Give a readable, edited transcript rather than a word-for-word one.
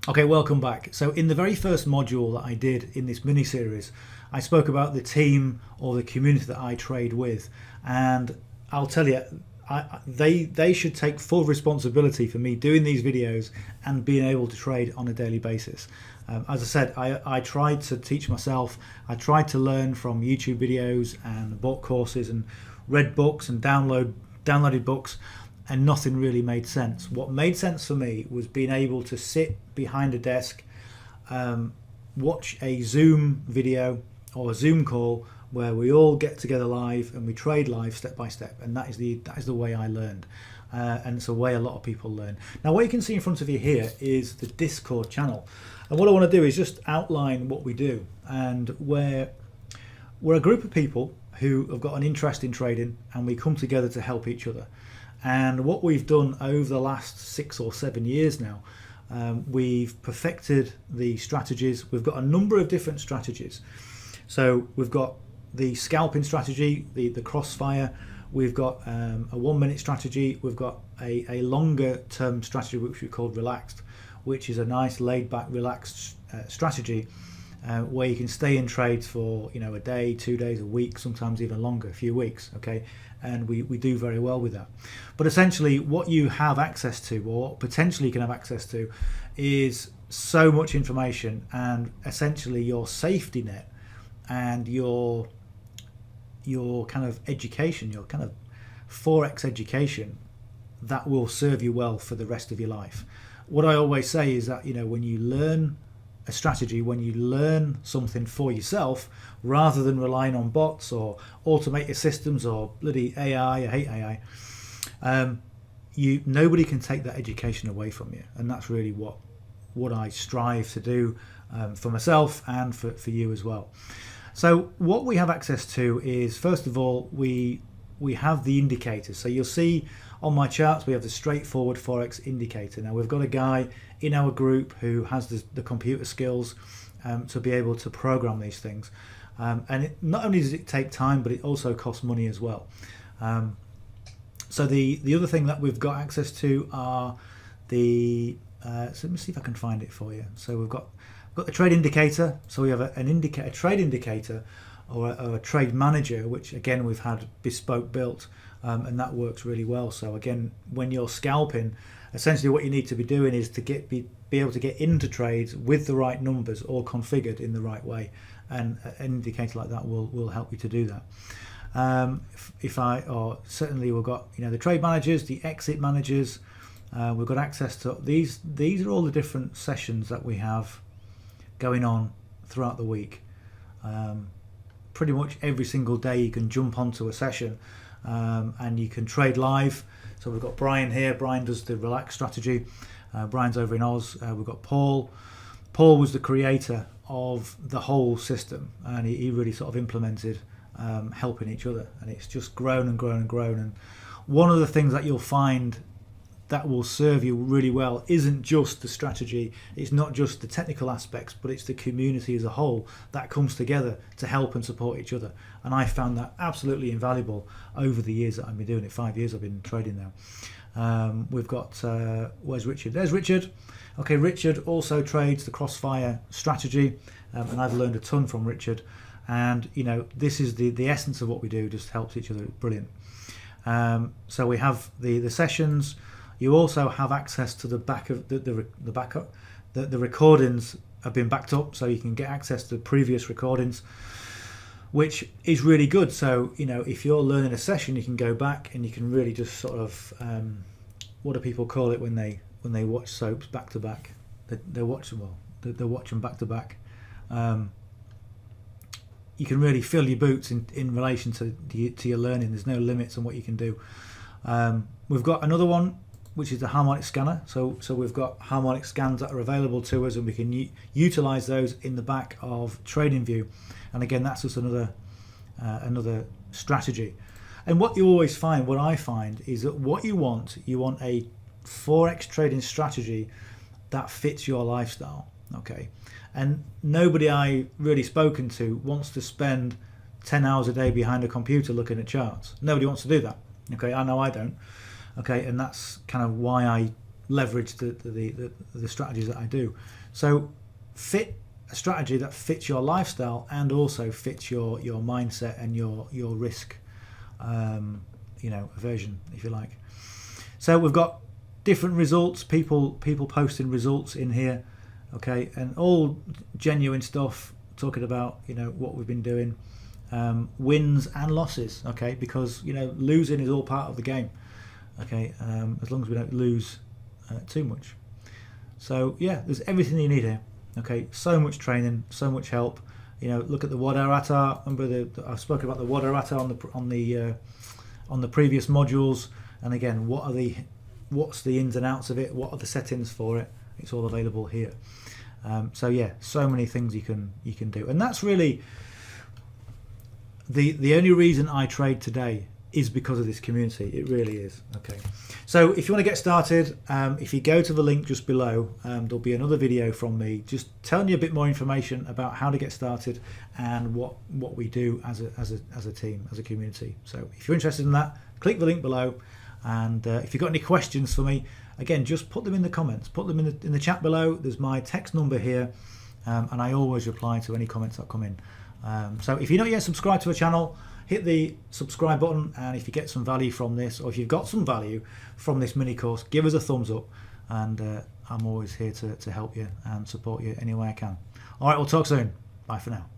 Okay, welcome back. So in the very first module that I did in this mini-series, I spoke about the team or the community that I trade with. And I'll tell you, they should take full responsibility for me doing these videos and being able to trade on a daily basis. As I said, I tried to teach myself. I tried to learn from YouTube videos and bought courses and read books and downloaded books, and nothing really made sense. What made sense for me was being able to sit behind a desk, watch a Zoom video or a Zoom call where we all get together live and we trade live step by step, and that is the way I learned, and it's a way a lot of people learn. Now, what you can see in front of you here is the Discord channel, and what I want to do is just outline what we do. And we're a group of people who have got an interest in trading, and we come together to help each other. And what we've done over the last 6 or 7 years now, we've perfected the strategies. We've got a number of different strategies. So we've got the scalping strategy, the crossfire. We've got a 1 minute strategy. We've got a longer term strategy which we call relaxed, which is a nice laid back relaxed strategy where you can stay in trades for a day, 2 days, a week, sometimes even longer, a few weeks. Okay, and we do very well with that. But essentially what you have access to, or potentially you can have access to, is so much information, and essentially your safety net and your kind of education, your kind of Forex education that will serve you well for the rest of your life. What I always say is that when you learn a strategy, when you learn something for yourself, rather than relying on bots or automated systems or bloody AI, I hate AI, nobody can take that education away from you. And that's really what I strive to do for myself and for you as well. So what we have access to is, first of all, we have the indicators. So you'll see on my charts we have the straightforward Forex indicator. Now we've got a guy in our group who has the computer skills to be able to program these things, and not only does it take time, but it also costs money as well. So the other thing that we've got access to are so let me see if I can find it for you. So we've got the trade indicator. So we have a trade indicator or a trade manager, which again we've had bespoke built, and that works really well. So again, when you're scalping, essentially what you need to be doing is to be able to get into trades with the right numbers all configured in the right way, and an indicator like that will help you to do that. Certainly we've got the trade managers, the exit managers. We've got access to these. These are all the different sessions that we have going on throughout the week. Pretty much every single day you can jump onto a session, and you can trade live. So we've got Brian here. Brian does the relaxed strategy. Brian's over in Oz. We've got Paul. Paul was the creator of the whole system, and he really sort of implemented helping each other, and it's just grown and grown and grown. And one of the things that you'll find that will serve you really well isn't just the strategy, it's not just the technical aspects, but it's the community as a whole that comes together to help and support each other. And I found that absolutely invaluable over the years that I've been doing it. 5 years I've been trading now. We've got where's Richard? There's Richard. Okay, Richard also trades the crossfire strategy, and I've learned a ton from Richard. And this is the essence of what we do, just helps each other. Brilliant. So we have the sessions. You also have access to the back of the backup. The recordings have been backed up, so you can get access to previous recordings, which is really good. So if you're learning a session, you can go back and you can really just sort of what do people call it when they watch soaps back to back? They watch them back to back. You can really fill your boots in relation to your learning. There's no limits on what you can do. We've got another one, which is the harmonic scanner. So we've got harmonic scans that are available to us, and we can utilize those in the back of TradingView. And again, that's just another strategy. And what I find is that what you want a Forex trading strategy that fits your lifestyle. Okay, and nobody I really spoken to wants to spend 10 hours a day behind a computer looking at charts. Nobody wants to do that. Okay, I know I don't. Okay, and that's kind of why leverage the strategies that I do. So fit a strategy that fits your lifestyle and also fits your mindset and your risk aversion, if you like. So we've got different results, people posting results in here, okay, and all genuine stuff, talking about what we've been doing, wins and losses, okay, because losing is all part of the game, okay, as long as we don't lose too much. So yeah, there's everything you need here, okay, so much training, so much help. Look at the Wadarata. Remember I spoke about the Wadarata on the previous modules, and again, what's the ins and outs of it, what are the settings for it, it's all available here. So yeah, so many things you can do, and that's really the only reason I trade today is because of this community. It really is. Okay, so if you want to get started, if you go to the link just below, there'll be another video from me just telling you a bit more information about how to get started and what we do as a team, as a community. So if you're interested in that, click the link below, and if you've got any questions for me, again, just put them in the comments, put them in the chat below. There's my text number here, and I always reply to any comments that come in. So if you're not yet subscribed to the channel, hit the subscribe button, and if you get some value from this, or if you've got some value from this mini course, give us a thumbs up, and I'm always here to help you and support you any way I can. All right, we'll talk soon. Bye for now.